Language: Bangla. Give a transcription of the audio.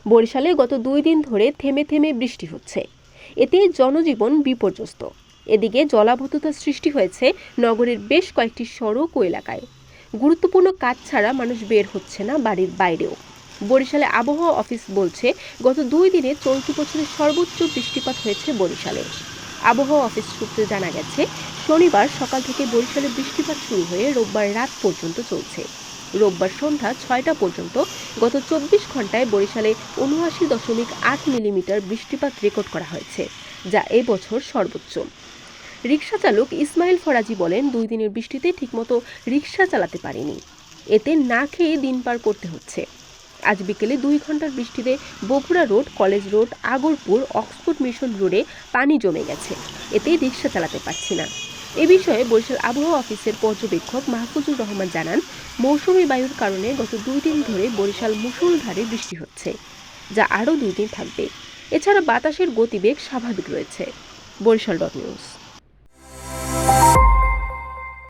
বরিশালে গত 2 দিন ধরে থেমে থেমে বৃষ্টি হচ্ছে। এতে জনজীবন বিপর্যস্ত। এদিকে জলাবদ্ধতা সৃষ্টি হয়েছে নগরের বেশ কয়েকটি সড়ক ও এলাকায়। গুরুত্বপূর্ণ কাজ ছাড়া মানুষ বের হচ্ছে না বাড়ির বাইরেও। বরিশালে আবহাওয়া অফিস বলছে, গত 2 দিনে চলতি বছরের সর্বোচ্চ বৃষ্টিপাত হয়েছে বরিশালে। আবহাওয়া অফিস সূত্রে জানা গেছে, শনিবার সকাল থেকে বরিশালে বৃষ্টিপাত শুরু হয়ে রোববার রাত পর্যন্ত চলছে। রোববার সন্ধ্যা 6টা পর্যন্ত গত 24 ঘন্টায় বরিশালে ৭৯.৮ মিলিমিটার বৃষ্টিপাত রেকর্ড করা হয়েছে, যা এবছর সর্বোচ্চ। রিকশা চালক ইসমাইল ফরাজি বলেন, 2 দিনের বৃষ্টিতে ঠিকমতো রিকশা চালাতে পারেনি। এতে না খেয়ে দিন পার করতে হচ্ছে। আজ বিকেলে 2 ঘন্টার বৃষ্টিতে Bogura road, college road, Agarpur, Oxford mission রোডে পানি জমে গেছে। এতে রিকশা চালাতে পারছি না। এ বিষয়ে বরিশাল আবহাওয়া অফিসের পর্যবেক্ষক মাহফুজুর রহমান জানান, মৌসুমী বায়ুর কারণে গত 2 দিন ধরে বরিশাল মুষলধারে বৃষ্টি হচ্ছে, যা আরও 2 দিন থাকবে। এছাড়া বাতাসের গতিবেগ স্বাভাবিক রয়েছে। বরিশাল.নিউজ।